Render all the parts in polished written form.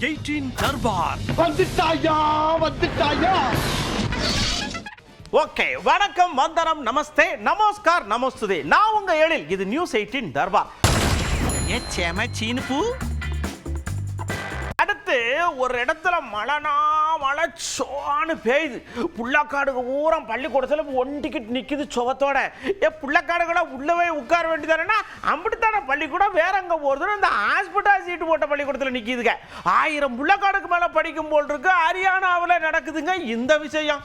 18 Darbar வந்துட்டாயா. Okay, வணக்கம், வந்தனம், நமஸ்தே, நமஸ்கார், நமஸ்துதே. நான் உங்க எழில். இது நியூஸ் 18 தர்பார். அடுத்து ஒரு இடத்துல மழைச்சோன்னு பெய்யுது. புள்ளக்காடுக ஊரம் பள்ளிக்கூடத்தில் ஒண்டிக்கிட்டு நிற்குது சுவத்தோட. புள்ளக்காடுகளை உள்ளவே உட்கார வேண்டியதானே, அம்பிட்டுத்தான பள்ளிக்கூடம் வேற எங்கே போகிறதுன்னு இந்த ஹாஸ்பிட்டல் சீட்டு போட்ட பள்ளிக்கூடத்தில் நிற்கிதுங்க. 1000 புள்ளக்காடுக்கு மேலே படிக்கும் போல் இருக்கு. ஹரியானாவில் நடக்குதுங்க இந்த விஷயம்.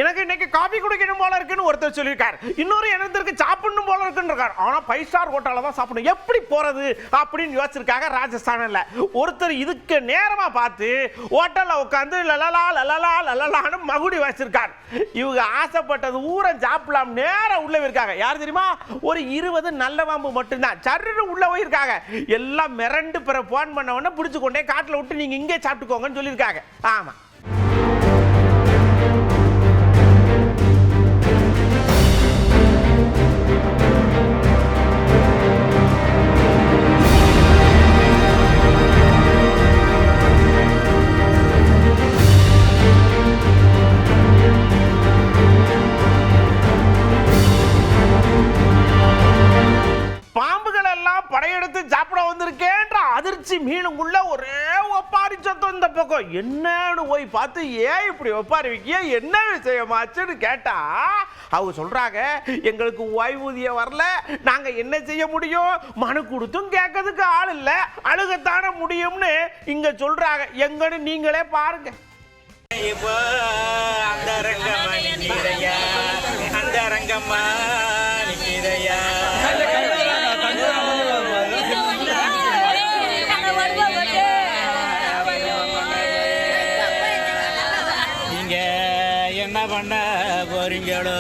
எனக்கு இன்னைக்கு காபி குடிக்கணும் போல இருக்குன்னு ஒருத்தர் சொல்லியிருக்காரு. இன்னொரு எனக்கு சாப்பிடணும் போல இருக்குன்னு இருக்காரு. ஆனா 5 ஸ்டார் ஹோட்டல்ல தான் சாப்பிடணும். எப்படி போறது அப்படின்னு யோசிச்சிருக்காங்க ராஜஸ்தான்ல. ஒருத்தர் இதுக்கு நேரமா பார்த்து ஹோட்டல்ல உட்காந்து லலலா லலலா லலலான்னு மகுடி வச்சிருக்காரு. இவங்க ஆசைப்பட்டது ஊரம் சாப்பிடலாம் நேரம் உள்ள இருக்காங்க. யார் தெரியுமா? ஒரு 20 நல்ல பாம்பு மட்டும்தான் சர்ன்னு உள்ள போயிருக்காங்க. எல்லாம் மிரண்டு பிற போன் பண்ண உடனே பிடிச்சு கொண்டே காட்டுல விட்டு நீங்க இங்கே சாப்பிட்டுக்கோங்கன்னு சொல்லியிருக்காங்க. ஆமா, பாம்புகள் எல்லாம் படையெடுத்து சாப்பிட வந்திருக்கேன்ற அதிர்ச்சி மீனுக்குள்ள ஒரே ஒப்பாரி சத்தம். இந்த பக்கம் என்னன்னு போய் பார்த்து ஏன் இப்படி ஒப்பாரி வைக்கிய, என்ன விஷயமாச்சுன்னு கேட்டா அவங்க சொல்றாங்க, எங்களுக்கு ஓய்வூதியம் வரல, நாங்க என்ன செய்ய முடியும், மனு கொடுத்தும் கேட்கறதுக்கு ஆள் இல்ல, அழுகத்தான முடியும்னு இங்க சொல்றாங்க. எங்கன்னு நீங்களே பாருங்க. நீங்க என்ன பண்ண போறீங்களோ?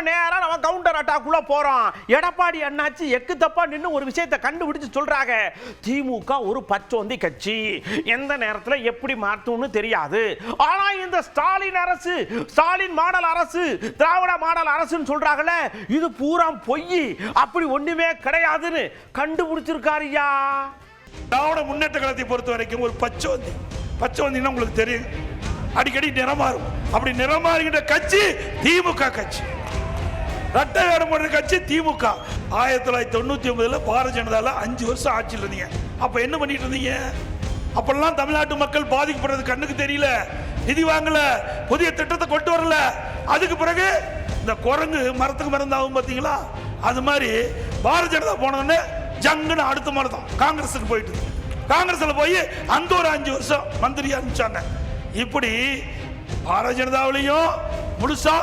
நேரம் நம்ம கவுண்டர் அட்டாக்குள்ள போறோம். எடப்பாடி அண்ணாச்சி எக்கு தப்பா நின்று ஒரு விஷயத்தை கண்டுபிடிச்சு சொல்றாங்க. திமுக ஒரு பச்சோந்தி கட்சி, எந்த நேரத்தில் எப்படி மாற்றும்னு தெரியாது. ஆனா இந்த ஸ்டாலின் அரசு, ஸ்டாலின் மாடல் அரசு, திராவிட மாடல் அரசுன்னு சொல்றாங்கல்ல, இது பூரா பொய், அப்படி ஒண்ணுமே கிடையாதுன்னு கண்டுபிடிச்சிருக்காருயா. திராவிட முன்னேற்ற கழகத்தை பொறுத்த வரைக்கும் ஒரு பச்சோந்தின்னா உங்களுக்கு தெரியும், அடிக்கடி நிறமாறும். அப்படி நிறமாறுகின்ற கட்சி திமுக கட்சி, ரெட்டை வேடம் போடுற கட்சி திமுக. 1999 பாரதிய ஜனதால 5 வருஷம் ஆட்சியில் இருந்தீங்க. அப்ப என்ன பண்ணிட்டு இருந்தீங்க? அப்பெல்லாம் தமிழ்நாட்டு மக்கள் பாதிக்கப்படுறது கண்ணுக்கு தெரியல, நிதி வாங்கல, புதிய திட்டத்தை கொண்டு வரல. அதுக்கு பிறகு இந்த குரங்கு மரத்துக்கு மறந்தாகும் பார்த்தீங்களா, அது மாதிரி பாரதிய ஜனதா போனோடனே ஜங்குன்னு அடுத்த மாதிரி தான் காங்கிரஸுக்கு போயிட்டு, காங்கிரஸ்ல போய் அங்க ஒரு 5 வருஷம் மந்திரியா இருந்துச்சாங்க. இப்படி பாரதிய ஜனதாவிலையும் முழுசா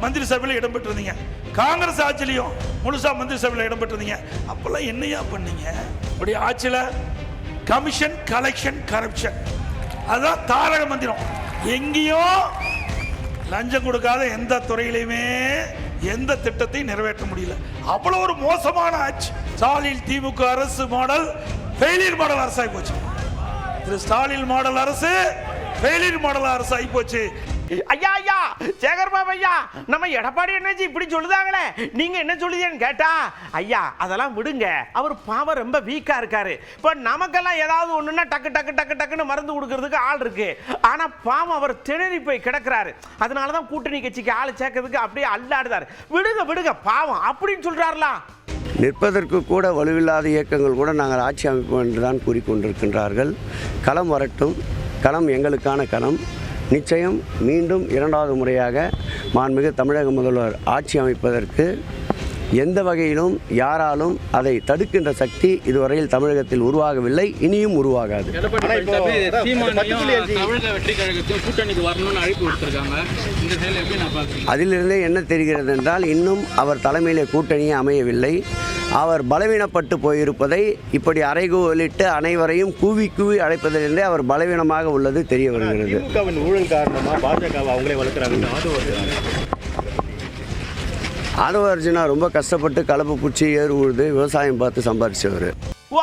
மந்திரி சபையில் இடம்பெற்றிருந்தீங்க, காங்கிரஸ் ஆட்சியிலையும் முழுசா மந்திரி சபையில் இடம்பெற்றிருந்தீங்க. அப்பெல்லாம் என்னையா பண்ணீங்க? இப்படி ஆட்சியில் கமிஷன், கலெக்ஷன், கரப்ஷன், அதுதான் தாரக மந்திரம். எங்கேயும் லஞ்சம் கொடுக்காத எந்த துறையிலையுமே எந்த திட்டத்தையும் நிறைவேற்ற முடியல. அவ்வளவு ஒரு மோசமான ஆட்சி. ஸ்டாலின் திமுக அரசு மாடல் ஃபெயிலியர் மாடல் அரசாகி போச்சு. ஸ்டாலின் மாடல் அரசு ஃபெயிலியர் மாடல் அரசு ஆகி போச்சு. ஐயா ஐயா சேகர் பாபு ஐயா, நம்ம எடப்பாடி என்னாச்சு இப்படி சொல்லுதாங்களே, நீங்க என்ன சொல்லுதேன்னு கேட்டா, ஐயா அதெல்லாம் விடுங்க, அவர் பாவம் ரொம்ப வீக்கா இருக்காரு. இப்ப நமக்கெல்லாம் ஏதாவது ஒண்ணுன்னா டக்கு டக்கு டக்கு டக்குன்னு மருந்து கொடுக்கறதுக்கு ஆள் இருக்கு. ஆனா பாவம் அவர் திணறி போய் கிடக்குறாரு. அதனாலதான் கூட்டணி கட்சிக்கு ஆள் சேர்க்கறதுக்கு அப்படியே அல்லாடுதாரு. விடுங்க விடுங்க பாவம் அப்படின்னு சொல்றாருல. நிற்பதற்கு கூட வலுவில்லாத இயக்கங்கள் கூட நாங்கள் ஆட்சி அமைப்போம் என்றுதான் கூறிக்கொண்டிருக்கின்றார்கள். களம் வரட்டும், களம் எங்களுக்கான களம். நிச்சயம் மீண்டும் 2வது முறையாக மாண்புமிகு தமிழக முதல்வர் ஆட்சி அமைப்பதற்கு எந்த வகையிலும் யாராலும் அதை தடுக்கின்ற சக்தி இதுவரையில் தமிழகத்தில் உருவாகவில்லை, இனியும் உருவாகாது. அதிலிருந்தே என்ன தெரிகிறது என்றால், இன்னும் அவர் தலைமையிலே கூட்டணியே அமையவில்லை. அவர் பலவீனப்பட்டு போயிருப்பதை இப்படி அறைகூவலிட்டு அனைவரையும் கூவி கூவி அழைப்பதிலிருந்தே அவர் பலவீனமாக உள்ளது தெரிய வருகிறது. திமுகவின் ஊழல் காரணமாக பாஜகவை அவங்களே வளர்க்குறாங்க. ஆதவ அர்ஜுனா ரொம்ப கஷ்டப்பட்டு கலப்பு பூச்சி ஏறு உழுது விவசாயம் பார்த்து சம்பாதிச்சவர்.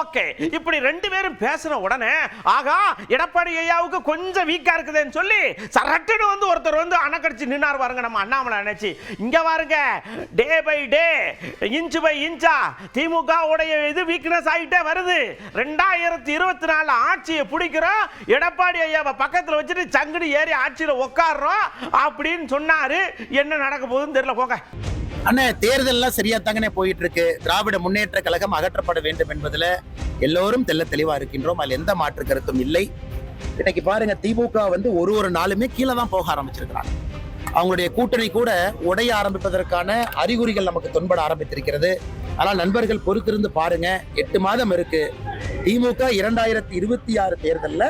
ஓகே, இப்படி ரெண்டு பேரும் பேசின உடனே ஆகா எடப்பாடி ஐயாவுக்கு கொஞ்சம் வீக்கா இருக்குதுன்னு சொல்லி சரட்டுன்னு வந்து ஒருத்தர் வந்து அணக்கடிச்சு நின்னார் பாருங்க நம்ம அண்ணாமலை நினைச்சு. இங்க பாருங்க, day by day inch by இன்ச்சா திமுக உடைய இது வீக்னஸ் ஆகிட்டே வருது. 2024 ஆட்சியை பிடிக்கிறோம், எடப்பாடி ஐயாவை பக்கத்தில் வச்சுட்டு சங்குடி ஏறி ஆட்சியில் உட்காடுறோம் அப்படின்னு சொன்னாரு. என்ன நடக்க போகுதுன்னு தெரியல போங்க. அண்ணே, தேர்தல்லாம் சரியா தாங்கனே போயிட்டு இருக்கு. திராவிட முன்னேற்ற கழகம் அகற்றப்பட வேண்டும் என்பதுல எல்லோரும் தெள்ள தெளிவா இருக்கின்றோம். அதில் எந்த மாற்று கருத்தும் இல்லை. இன்னைக்கு பாருங்க, திமுக வந்து ஒரு நாளுமே கீழே தான் போக ஆரம்பிச்சிருக்கிறாங்க. அவங்களுடைய கூட்டணி கூட உடைய ஆரம்பிப்பதற்கான அறிகுறிகள் நமக்கு தென்பட ஆரம்பித்திருக்கிறது. ஆனால் நண்பர்கள் பொறுத்திருந்து பாருங்க, 8 மாதம் இருக்கு. திமுக 2026 தேர்தலில்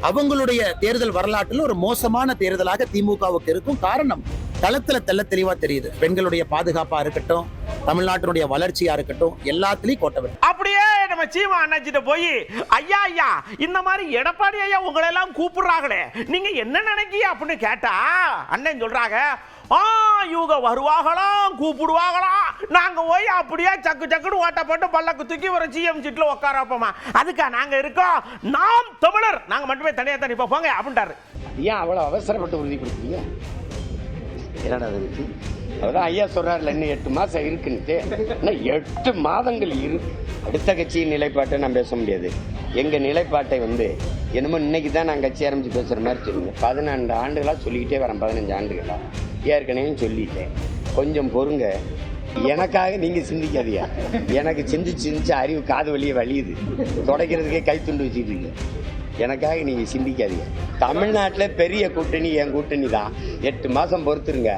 அவங்களுடைய தேர்தல் வரலாற்றில் ஒரு மோசமான தேர்தலாக திமுகவுக்கு இருக்கும். காரணம் களத்துல தெள்ள தெளிவா தெரியுது. பெண்களுடைய பாதுகாப்பா இருக்கட்டும், தமிழ்நாட்டினுடைய வளர்ச்சியா இருக்கட்டும், எல்லாத்திலையும் கோட்டை. அப்படியே நம்ம சீமா அண்ணாச்சிட்ட போய் ஐயா ஐயா இந்த மாதிரி எடப்பாடி ஐயா உங்களை எல்லாம் கூப்பிடுறாங்களே, நீங்க என்ன நினைக்கிய அப்படின்னு கேட்டா அண்ணன் சொல்றாங்க, இவங்க வருவாங்களாம் கூப்பிடுவாங்களாம், நாங்க போய் அப்படியே சக்கு சக்குன்னு ஓட்ட போட்டு பல்லக்கு தூக்கி ஒரு சிஎம் சீட்ல உட்கார வைப்போமா, அதுக்கா நாங்க இருக்கோம், நாம் தமிழர், நாங்க மட்டுமே தனியா தனி போங்க அப்படின்ட்டாரு. ஏன் அவ்வளோ அவசரப்பட்டு உறுதிப்படுத்தீங்க? என்னடா இருக்கு? அதான் ஐயா சொல்றாருல, இன்னும் 8 மாதம் இருக்குன்ட்டு. இன்னும் 8 மாதங்கள் இருக்கு. அடுத்த கட்சியின் நிலைப்பாட்டை நான் பேச முடியாது. எங்கள் நிலைப்பாட்டை வந்து என்னமோ இன்னைக்கு தான் நான் கட்சி ஆரம்பித்து பேசுகிற மாதிரி சொல்லுங்க. 14 ஆண்டுகளாக சொல்லிக்கிட்டே வரேன், 15 ஆண்டுகளாக ஏற்கனவே சொல்லிட்டேன். கொஞ்சம் பொறுங்க. எனக்காக நீங்கள் சிந்திக்காதியா? எனக்கு சிந்திச்சு அறிவு காது வழியே வலியுது. துடைக்கிறதுக்கே கைத்துண்டு வச்சுட்டு இருக்கீங்க. எனக்காக நீங்கள் சிந்திக்காதீங்க. தமிழ்நாட்டில் பெரிய கூட்டணி என் கூட்டணி தான். 8 மாதம் பொறுத்துருங்க,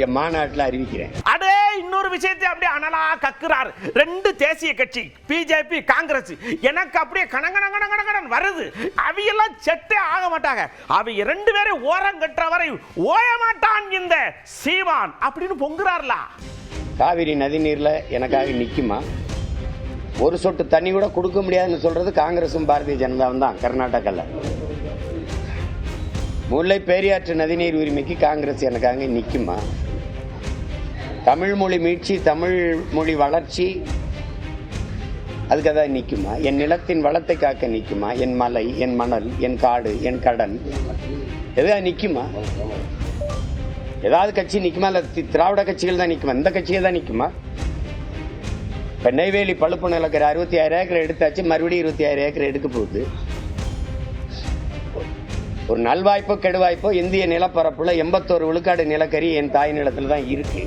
என் மாநாட்டில் அறிவிக்கிறேன். அடே, இன்னொரு விஷயத்தை அப்படியே அனலா கக்குறாரு. 2 தேசிய கட்சி பிஜேபி காங்கிரஸ் எனக்கு அப்படியே கணங்கணங்கணங்கணங்கணன் வருது. அவையெல்லாம் செட்டே ஆக மாட்டாங்க. அவைய 2 பேரும் ஓரம் கட்டுற வரை ஓய மாட்டான் இந்த சீமான் அப்படின்னு பொங்குறாருல. காவிரி நதிநீரில் எனக்காக நிற்குமா? ஒரு சொட்டு தண்ணி கூட கொடுக்க முடியாதுன்னு சொல்றது காங்கிரசும் பாரதிய ஜனதாவும் தான். கர்நாடகாவில் முல்லை பெரியாற்று நதிநீர் உரிமைக்கு காங்கிரஸ் எனக்காக நிற்குமா? தமிழ் மொழி மீட்சி, தமிழ் மொழி வளர்ச்சி, அதுக்கு தான் நிற்குமா? என் நிலத்தின் வளத்தை காக்க நிற்குமா? என் மலை, என் மணல், என் காடு, என் கடல், எதாவது நிற்குமா? ஏதாவது கட்சி நிற்குமா? இல்லை திராவிட கட்சிகள் தான் நிற்குமா? இந்த கட்சிகள் தான் நிற்குமா? இப்போ நெய்வேலி பழுப்பு நிலக்கரை 66 ஏக்கர் எடுத்தாச்சு, மறுபடியும் 26 ஏக்கர் எடுக்க போகுது. ஒரு நல்வாய்ப்போ கெடுவாய்ப்போ இந்திய நிலப்பரப்புல 81 விழுக்காடு நிலக்கரி என் தாய் நிலத்தில் தான் இருக்கு.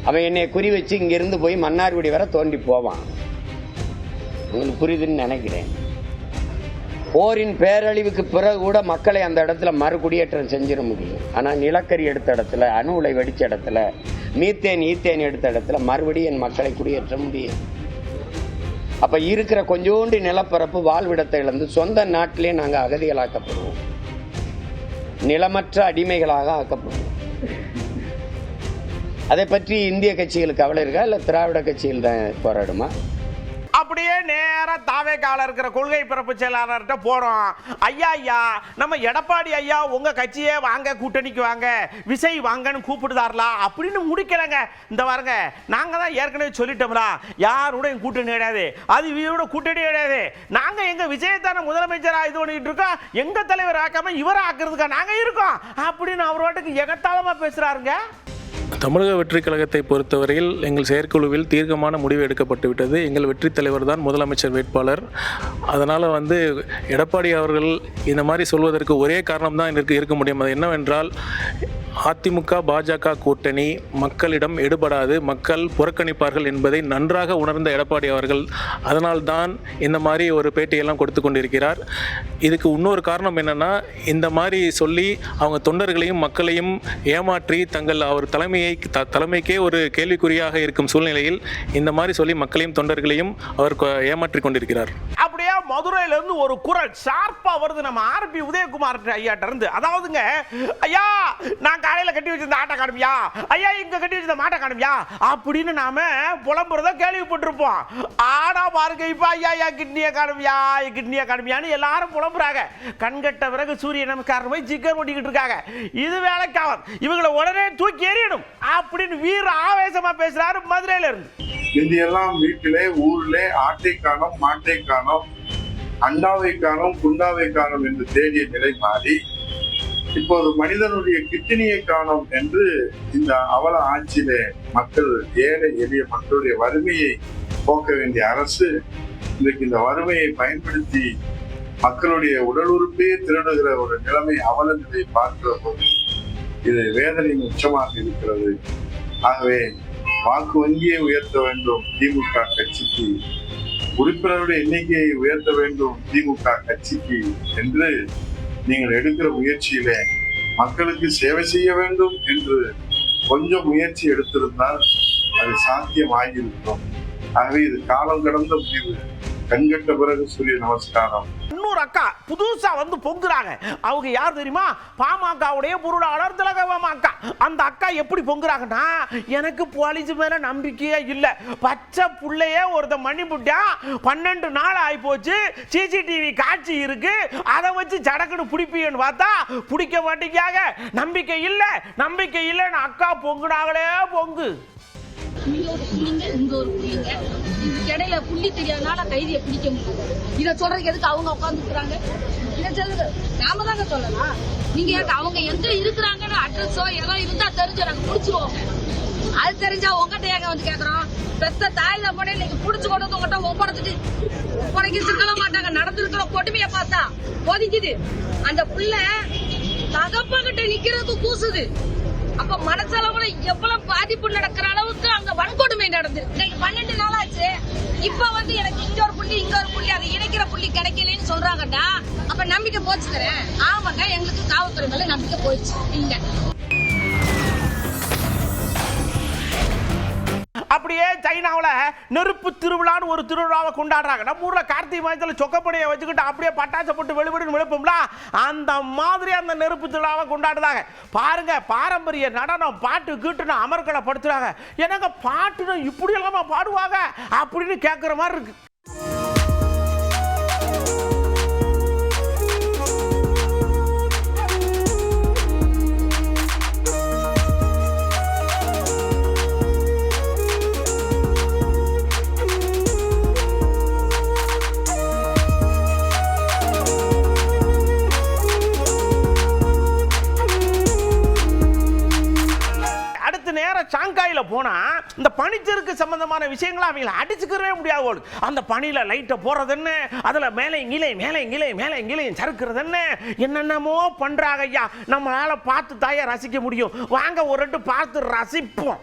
அவன் என்னை குறி வச்சு இங்கிருந்து போய் மன்னார்குடி வரை தோண்டி போவான். உங்களுக்கு புரியுதுன்னு நினைக்கிறேன். போரின் பேரழிவுக்கு பிறகு கூட மக்களை அந்த இடத்துல மறுகுடியேற்றம் செஞ்சிட முடியும். ஆனால் நிலக்கரி எடுத்த இடத்துல, அணு உலை வெடிச்ச இடத்துல, மீத்தேன் ஈத்தேன் எடுத்த இடத்துல மறுபடியும் என் மக்களை குடியேற்ற முடியும். அப்ப இருக்கிற கொஞ்சோண்டு நிலப்பரப்பு வாழ்விடத்தை இழந்து சொந்த நாட்டிலே நாங்கள் அகதிகளாக்கப்படுவோம், நிலமற்ற அடிமைகளாக ஆக்கப்படுவோம். அதை பற்றி இந்திய கட்சிகளுக்கு கவலை இருக்கா? இல்லை திராவிட கட்சிகள் தான் போராடுமா? அப்படியே நேரா தாவேக்கால இருக்கிற கொள்கை பிறப்பு செயலாளர்கிட்ட போறோம். ஐயா ஐயா, நம்ம எடப்பாடி ஐயா உங்க கட்சியே வாங்க, கூட்டணிக்கு வாங்க, விசை வாங்கன்னு கூப்பிடுதாரலா அப்படின்னு முடிக்கலங்க. இந்த பாருங்க, நாங்க தான் ஏற்கனவே சொல்லிட்டோம்ல, யாரோட எங்க கூட்டணி கிடையாது, அது இவரோட கூட்டணி கிடையாது. நாங்க எங்க விஜயத்தான முதலமைச்சரா இது பண்ணிட்டு இருக்கோம், எங்க தலைவர் ஆக்காம இவரை ஆக்குறதுக்கா நாங்க இருக்கோம் அப்படின்னு அவரோட்டுக்கு எகத்தாளமா பேசுறாருங்க. தமிழக வெற்றி கழகத்தை பொறுத்தவரையில் எங்கள் செயற்குழுவில் தீர்க்கமான முடிவு எடுக்கப்பட்டு விட்டது. எங்கள் வெற்றி தலைவர் தான் முதலமைச்சர் வேட்பாளர். அதனால் எடப்பாடி அவர்கள் இந்த மாதிரி சொல்வதற்கு ஒரே காரணம் தான் இருக்க முடியும். அது என்னவென்றால், அதிமுக பாஜக கூட்டணி மக்களிடம் எடுபடாது, மக்கள் புறக்கணிப்பார்கள் என்பதை நன்றாக உணர்ந்த எடப்பாடி அவர்கள் அதனால்தான் இந்த மாதிரி ஒரு பேட்டியெல்லாம் கொடுத்து கொண்டிருக்கிறார். இதுக்கு இன்னொரு காரணம் என்னென்னா, இந்த மாதிரி சொல்லி அவங்க தொண்டர்களையும் மக்களையும் ஏமாற்றி அவர் தலைமைக்கே ஒரு கேள்விக்குறியாக இருக்கும் சூழ்நிலையில் இந்த மாதிரி சொல்லி மக்களையும் தொண்டர்களையும் அவர் ஏமாற்றி கொண்டிருக்கிறார். அப்படியே மதுரையில இருந்து ஒரு குரல் ஷார்ப்பா வருது நம்ம ஆர்பி உதயகுமார் ஐயாட்ட இருந்து. அதாவதுங்க, ஐயா நாங்க காலையில கட்டி வச்சிருந்த ஆட்டை காணுமியா, ஐயா இங்க கட்டி வச்சிருந்த மாட்டை காணுமியா அப்படின்னு நாம புலம்புறத கேள்விப்பட்டிருப்போம். ஆனா பாருங்க இப்ப ஐயா கிட்னியை காணுமியான்னு எல்லாரும் புலம்புறாங்க. கண்கட்ட பிறகு சூரிய நமஸ்காரம் போய் சிக்கன் ஓட்டிக்கிட்டு இருக்காங்க. இது வேலைக்காவது, இவங்களை உடனே தூக்கி எறியணும் அப்படின்னு வீர ஆவேசமா பேசுறாரு மதுரையில இருந்து. இந்தியெல்லாம் வீட்டிலே ஊரிலே ஆட்டை காணோம், மாட்டை காணோம், அண்டாவை காணோம், குண்டாவை காணோம் என்று தேடிய நிலை மாறி இப்போது மனிதனுடைய கிட்னியை காணோம் என்று இந்த அவல ஆட்சியிலே மக்கள், ஏழை எளிய மக்களுடைய வறுமையை போக்க வேண்டிய அரசு இன்றைக்கு இந்த வறுமையை பயன்படுத்தி மக்களுடைய உடல் உறுப்பே திருடுகிற ஒரு நிலைமை, அவல நிலையை பார்க்கிற போது இது வேதனையின் உச்சமாக இருக்கிறது. ஆகவே வாக்கு வங்கியை உயர்த்த வேண்டும் திமுக கட்சிக்கு, உறுப்பினருடைய எண்ணிக்கையை உயர்த்த வேண்டும் திமுக கட்சிக்கு என்று நீங்கள் எடுக்கிற முயற்சியிலே மக்களுக்கு சேவை செய்ய வேண்டும் என்று கொஞ்சம் முயற்சி எடுத்திருந்தால் அது சாத்தியமாகியிருக்கும். ஆகவே இது காலம் கடந்த முடிவு. கண்கட்ட பிறகு சூரிய நமஸ்காரம். இன்னொரு அக்கா புதுசா வந்து பொங்குறாங்க. அவங்க யார் தெரியுமா? பாமகவுடைய பொருளாளர் திலகவதி அக்கா. அந்த அக்கா எப்படி பொங்குறாங்கன்னா, எனக்கு போலீஸ் மேல நம்பிக்கையே இல்லை, பச்சை புள்ளையே ஒருத்த மணி புட்டா 12 நாள் ஆகி போச்சு, சிசிடிவி காட்சி இருக்கு, அதை வச்சு சடக்குன்னு பிடிப்பீங்கன்னு பார்த்தா பிடிக்க மாட்டேங்காங்க, நம்பிக்கை இல்லைன்னு அக்கா பொங்குனாங்களே பொங்கு. இடையில புள்ளி தெரியாதனால கைதியை பிடிக்க முடியும். இதை சொல்றதுக்கு எதுக்கு அவங்க உட்காந்துக்கிறாங்க? இதை சொல்லுங்க, நாம தாங்க சொல்லலாம். நீங்க அவங்க எங்க இருக்கிறாங்கன்னு அட்ரஸோ ஏதோ இருந்தா தெரிஞ்சு நாங்க புடிச்சிருவோம். அது தெரிஞ்சா உங்ககிட்ட ஏங்க வந்து கேக்குறோம்? பெத்த தாய் தான் போன இன்னைக்கு புடிச்சு கொண்டு வந்து உங்ககிட்ட ஒப்படைச்சிட்டு ஒப்படைக்க மாட்டாங்க. நடந்திருக்கிற கொடுமையை பார்த்தா ஒதுக்குது. அந்த பிள்ளை தகப்பகிட்ட நிக்கிறதுக்கு கூசுது. அப்ப மனசளவுல எவ்வளவு பாதிப்பு நடக்கிற அளவுக்கு அங்க வன்கொடுமை நடந்துருக்கு. இன்னைக்கு 12 நாள் ஆச்சு. இப்ப வந்து எனக்கு இங்க ஒரு புள்ளி அதை இணைக்கிற புள்ளி கிடைக்கலன்னு சொல்றாங்கடா. அப்ப நம்பிக்கை போச்சு தரேன். ஆமாங்க, எங்களுக்கு காவல்துறை மேல நம்பிக்கை போயிடுச்சு. இங்க அப்படியே சைனாவில் நெருப்பு திருவிழான்னு ஒரு திருவிழாவை கொண்டாடுறாங்க. நம்ம ஊர்ல கார்த்திகை மாதத்தில் சொக்கப்படையை வச்சுக்கிட்டு அப்படியே பட்டாசை போட்டு வெளிவிடுன்னு விழுப்போம்ல, அந்த மாதிரி அந்த நெருப்பு திருவிழாவை கொண்டாடுறாங்க. பாருங்க, பாரம்பரிய நடனம் பாட்டு கீட்டுன்னு அமர்களை படுத்துறாங்க. எனக்கு பாட்டுன்னு இப்படி எல்லாமா பாடுவாங்க அப்படின்னு கேட்குற மாதிரி இருக்கு. சாங்காயில போனா இந்த பனிச்சறுக்கு சம்பந்தமான விஷயங்களை அவங்களை அடிச்சுக்கவே முடியாது. அந்த பனியில லைட்டை போறது என்ன, அதுல மேலே கீழையும் சறுக்கிறது என்னென்னமோ பண்றாங்க ஐயா. நம்மளால பார்த்து தாயா ரசிக்க முடியும். வாங்க ஒரு ரெண்டு பார்த்து ரசிப்போம்.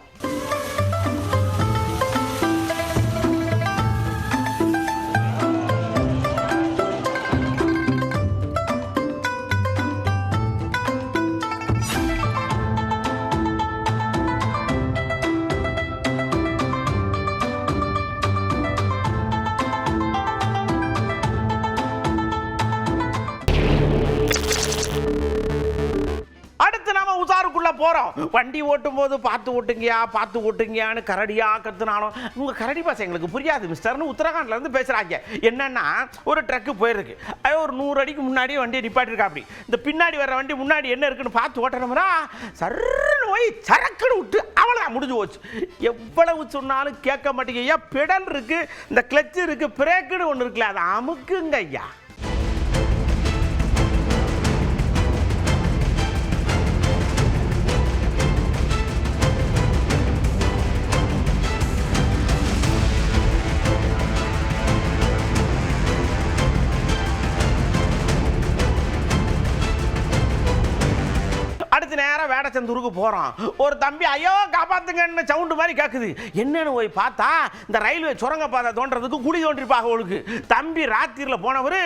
போறோம். வண்டி ஓட்டும் போது பார்த்து ஓட்டுங்கயான்னு கரடியா கத்துனாலும் உங்க கரடி பாசை எங்களுக்கு புரியாது மிஸ்டர்னு உத்தரகாண்ட்ல இருந்து பேசுறாங்க. என்னன்னா, ஒரு ட்ரக்கு போயிருக்கு, ஒரு 100 அடிக்கு முன்னாடி வண்டியை நிப்பாட்டிருக்கா. அப்படி இந்த பின்னாடி வர்ற வண்டி முன்னாடி என்ன இருக்குன்னு பார்த்து ஓட்டணும்னா சர்ன்னு போய் சரக்குன்னு விட்டு அவ்வளவுதான் முடிஞ்சு போச்சு. எவ்வளவு சொன்னாலும் கேட்க மாட்டேங்க ஐயா. பெடல் இருக்கு, இந்த கிளட்ச் இருக்கு, பிரேக்குன்னு ஒன்று இருக்குல்ல, அதை அமுக்குங்க ஐயா. நேரம் வேடச்சந்தூருக்கு போறோம். ஒரு தம்பி ஐயோ காப்பாத்துங்கன்னு சவுண்டு மாதிரி கேக்குது. என்னன்னு போய் பார்த்தா இந்த ரயில்வே சுரங்க பாதை தோன்றதுக்கு குழி தோண்டிருப்பாங்க. ஒழுக்கு தம்பி ராத்திரில போனவரு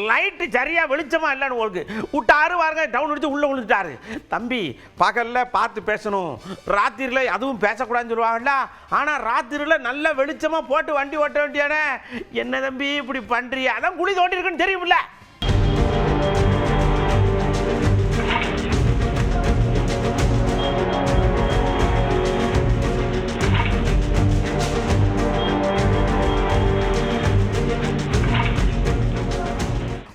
லைட்டு சரியா வெளிச்சமா இல்லைன்னு ஒழுக்கு விட்டாரு. பாருங்க, டவுன் அடிச்சு உள்ள விழுந்துட்டாரு. தம்பி பகல்ல பார்த்து பேசணும், ராத்திரில அதுவும் பேசக்கூடாதுன்னு சொல்லுவாங்கல்ல. ஆனா ராத்திரில நல்ல வெளிச்சமா போட்டு வண்டி ஓட்ட வேண்டியானே. என்ன தம்பி இப்படி பண்றிய? அதான் குழி தோண்டி இருக்குன்னு தெரியுமில்ல.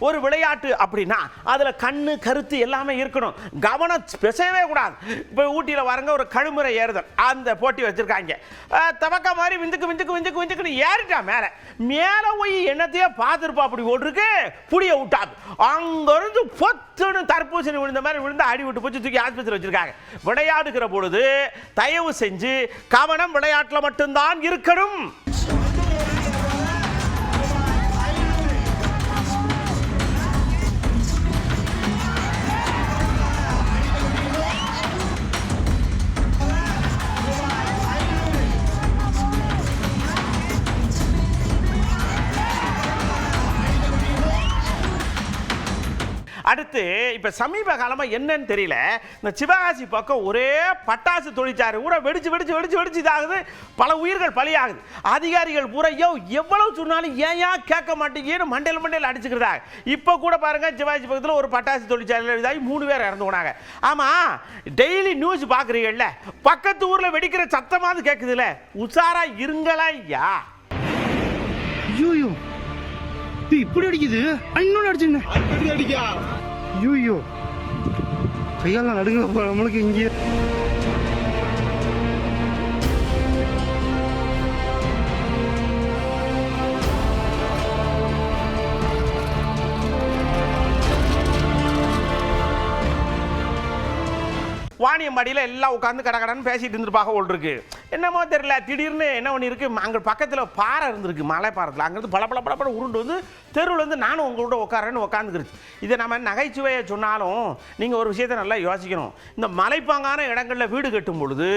ஒரு விளையாட்டு அப்படின்னா அதில் கண்ணு கருத்து எல்லாமே இருக்கணும், கவனம் பேசவே கூடாது. இப்போ ஊட்டியில் வரங்க ஒரு கழுமுறை ஏறுதல் அந்த போட்டி வச்சுருக்காங்க. தவக்கா மாதிரி விந்துக்கு ஏறிட்டா மேலே போய் என்னத்தையே பார்த்துருப்பா, அப்படி ஓட்டுருக்கு புடிய விட்டாது. அங்கிருந்து பொத்துன்னு தர்பூசணி விழுந்த மாதிரி விழுந்து அடி விட்டு போச்சு, தூக்கி ஆஸ்பத்திரி வச்சிருக்காங்க. விளையாடுகிற பொழுது தயவு செஞ்சு கவனம் விளையாட்டில் மட்டும்தான் இருக்கணும். அடுத்து இப்போ சமீப காலமாக என்னன்னு தெரியல, இந்த சிவகாசி பக்கம் ஒரே பட்டாசு தொழிற்சாலை பூரா வெடிச்சு இதாகுது, பல உயிர்கள் பலியாகுது. அதிகாரிகள் பூரா எவ்வளவு சொன்னாலும் ஏன் கேட்க மாட்டேங்கன்னு மண்டையில் அடிச்சுக்கிறதா. இப்போ கூட பாருங்க சிவகாசி பக்கத்தில் ஒரு பட்டாசு தொழிற்சாலையில் இதாகி 3 பேர் இறந்து போனாங்க. ஆமாம், டெய்லி நியூஸ் பார்க்குறீங்கல்ல, பக்கத்து ஊரில் வெடிக்கிற சத்தமாவது கேட்குதுல்ல, உஷாரா இருங்களா ஐயா. ஐயோ இப்படி அடிக்குது, இன்னொன்று அடிச்சுங்க. ஐயோ கையால நடுங்க நம்மளுக்கு இங்கே. வாணியம்பாடியில் எல்லாம் உட்காந்து கடன்னு பேசிட்டு இருந்திருப்பாங்க ஓல் இருக்கு. என்னமோ தெரியல, திடீர்னு என்ன ஒன்று இருக்கு, அங்கே பக்கத்தில் பாறை இருந்திருக்கு, மலை பாறத்தில். அங்கேருந்து பல உருண்டு வந்து தெருவில் வந்து நானும் உங்களோட உட்காரன்னு உட்காந்துக்கிருச்சு. இதை நம்ம நகைச்சுவையை சொன்னாலும் நீங்கள் ஒரு விஷயத்தை நல்லா யோசிக்கணும். இந்த மலைப்பாங்கான இடங்களில் வீடு கட்டும் பொழுது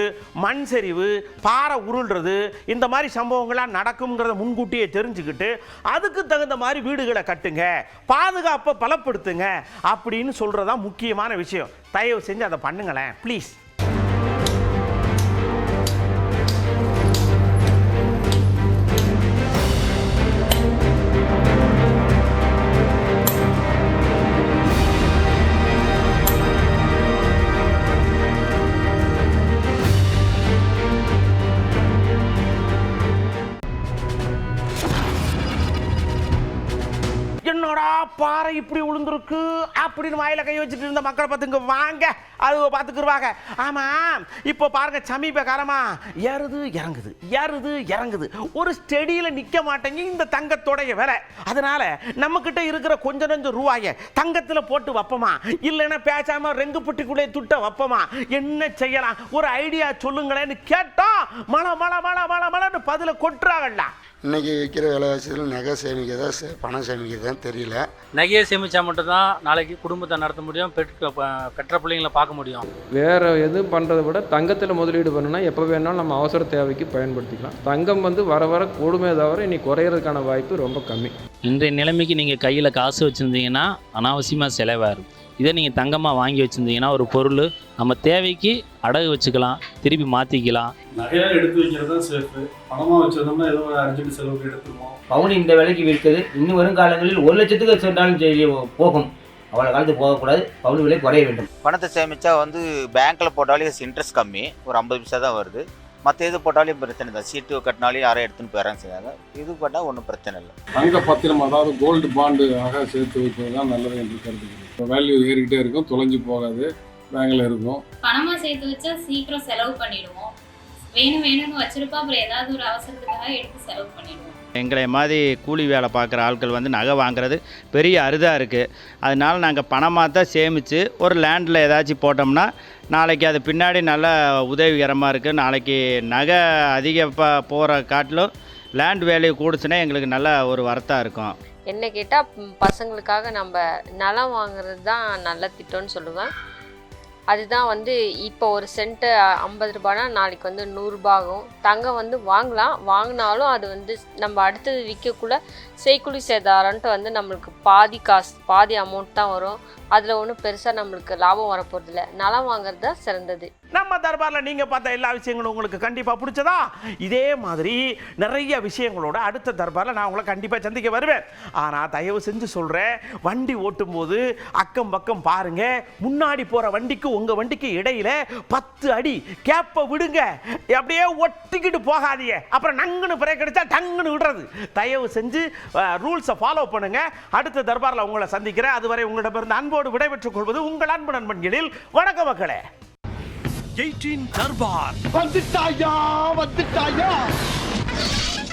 மண் சரிவு, பாறை உருள்றது, இந்த மாதிரி சம்பவங்கள்லாம் நடக்குங்கிறத முன்கூட்டியே தெரிஞ்சுக்கிட்டு அதுக்கு தகுந்த மாதிரி வீடுகளை கட்டுங்க, பாதுகாப்பை பலப்படுத்துங்க அப்படின்னு சொல்கிறதான் முக்கியமான விஷயம். தயவு செஞ்சு அதை பண்ணுங்களேன் ப்ளீஸ். என்னடா பாறை இப்படி விழுந்திருக்கு அப்படின்னு வாயில கை வச்சுட்டு இருந்த மக்களை பார்த்துங்க வாங்க, அது பார்த்துக்குருவாங்க. ஆமா, இப்போ பாருங்க சமீப காலமா ஏறுது இறங்குது, ஒரு ஸ்டெடியில நிக்க மாட்டேங்க இந்த தங்கத்தோடைய விலை. அதனால நம்ம கிட்ட இருக்கிற கொஞ்ச ரூபாய தங்கத்துல போட்டு வைப்போமா, இல்லைன்னா பேசாம ரெங்கு புட்டிக்குள்ளே துட்ட வைப்போமா, என்ன செய்யலாம், ஒரு ஐடியா சொல்லுங்களேன்னு கேட்டா மழை பதில கொட்டுறாங்கல்ல. இன்றைக்கி விற்கிற விலைவாசியில் நகை சேமிக்கிறதா பணம் சேமிக்கிறதான்னு தெரியல. நகையை சேமித்தா மட்டும்தான் நாளைக்கு குடும்பத்தை நடத்த முடியும், பெற்ற பிள்ளைங்களை பார்க்க முடியும். வேறு எதுவும் பண்ணுறதை விட தங்கத்தில் முதலீடு பண்ணுனா எப்போ வேணாலும் நம்ம அவசர தேவைக்கு பயன்படுத்திக்கலாம். தங்கம் வந்து வர கொடுமையை தவிர இனி குறையிறதுக்கான வாய்ப்பு ரொம்ப கம்மி. இன்றைய நிலைமைக்கு நீங்கள் கையில் காசு வச்சுருந்தீங்கன்னா அனாவசியமாக செலவாகும். இதே நீங்கள் தங்கமாக வாங்கி வச்சுருந்தீங்கன்னா ஒரு பொருள் நம்ம தேவைக்கு அடகு வச்சுக்கலாம், திருப்பி மாற்றிக்கலாம். நகையாக எடுத்து வைக்கிறது தான் சேஃபு. பணமாக வச்சுருந்தோம்னா ஏதோ ஒரு அர்ஜென்ட் செலவுக்கு எடுத்துருவோம். பவுன் இந்த விலைக்கு விற்குது, இன்னும் வரும் காலங்களில் 1 லட்சத்துக்கு சென்றாலும் போகும். அவ்வளோ காலத்துக்கு போகக்கூடாது, பவுன் விலை குறைய வேண்டும். பணத்தை சேமித்தா வந்து பேங்க்கில் போட்டாலே இன்ட்ரெஸ்ட் கம்மி, ஒரு 50 பைசா தான் வருது. மற்ற இது போட்டாலும் பிரச்சனை தான், சீட்டு கட்டினாலும் யாரும் எடுத்துன்னு போயிடறாங்க செய்யாங்க. இது பண்ணால் ஒன்றும் பிரச்சனை இல்லை. தங்க பத்திரம், அதாவது கோல்டு பாண்டு ஆக சேர்த்து வைப்பது தான் நல்லது என்று கருதுகிறேன். இப்போ வேல்யூ ஏறிக்கிட்டே இருக்கும், தொலைஞ்சு போகாது, பேங்கில் இருக்கும். பணமாக சேர்த்து வச்சா சீக்கிரம் செலவு பண்ணிடுவோம், வேணும்னு வச்சிருப்பா, அப்புறம் ஏதாவது ஒரு அவசரத்துக்காக எடுத்து செலவு பண்ணிடுவோம். எங்களை மாதிரி கூலி வேலை பார்க்குற ஆட்கள் வந்து நகை வாங்குறது பெரிய அரிதாக இருக்குது. அதனால நாங்கள் பணமாக தான் சேமித்து ஒரு லேண்டில் ஏதாச்சும் போட்டோம்னா நாளைக்கு அது பின்னாடி நல்ல உதவிகரமாக இருக்குது. நாளைக்கு நகை அதிகமாக போகிற காட்டிலும் லேண்ட் வேல்யூ கூடுச்சுன்னா எங்களுக்கு நல்ல ஒரு வரத்தாக இருக்கும். என்ன கேட்டால் பசங்களுக்காக நம்ம நிலம் வாங்குறது தான் நல்ல திட்டம்னு சொல்லுவேன். அதுதான் வந்து இப்போ ஒரு சென்ட்டு 50 ரூபானா நாளைக்கு வந்து 100 ரூபா ஆகும். தங்கம் வந்து வாங்கினாலும் அது வந்து நம்ம அடுத்தது விற்கக்குள்ள செய்கூலி சேதாரன்ட்டு வந்து நம்மளுக்கு பாதி அமௌண்ட் தான் வரும். அதில் ஒன்றும் பெருசாக நம்மளுக்கு லாபம் வரப்போகிறதில்ல. நிலம் வாங்குறது தான் சிறந்தது. நம்ம தர்பார்ல நீங்க பார்த்த எல்லா விஷயங்களும் உங்களுக்கு கண்டிப்பா பிடிச்சதா? இதே மாதிரி நிறைய விஷயங்களோட அடுத்த தர்பார்ல நான் உங்களை கண்டிப்பா சந்திக்க வருவேன். ஆனா தயவு செஞ்சு சொல்றேன், வண்டி ஓட்டும் போது அக்கம் பக்கம் பாருங்க. முன்னாடி போற வண்டிக்கு உங்க வண்டிக்கு இடையில 10 அடி கேப்ப விடுங்க. அப்படியே ஒட்டிக்கிட்டு போகாதீங்க. அப்புறம் நங்குன்னு பிரேக் அடிச்சா டங்குன்னு விடுறது. தயவு செஞ்சு ரூல்ஸை ஃபாலோ பண்ணுங்க. அடுத்த தர்பார்ல உங்களை சந்திக்கிறேன். அதுவரை உங்களிடமிருந்து அன்போடு விடைபெற்றுக் கொள்வது உங்கள் அன்பு நண்பன்களில். வணக்க மக்களே. 18 தர்பார் வந்துட்டாயா.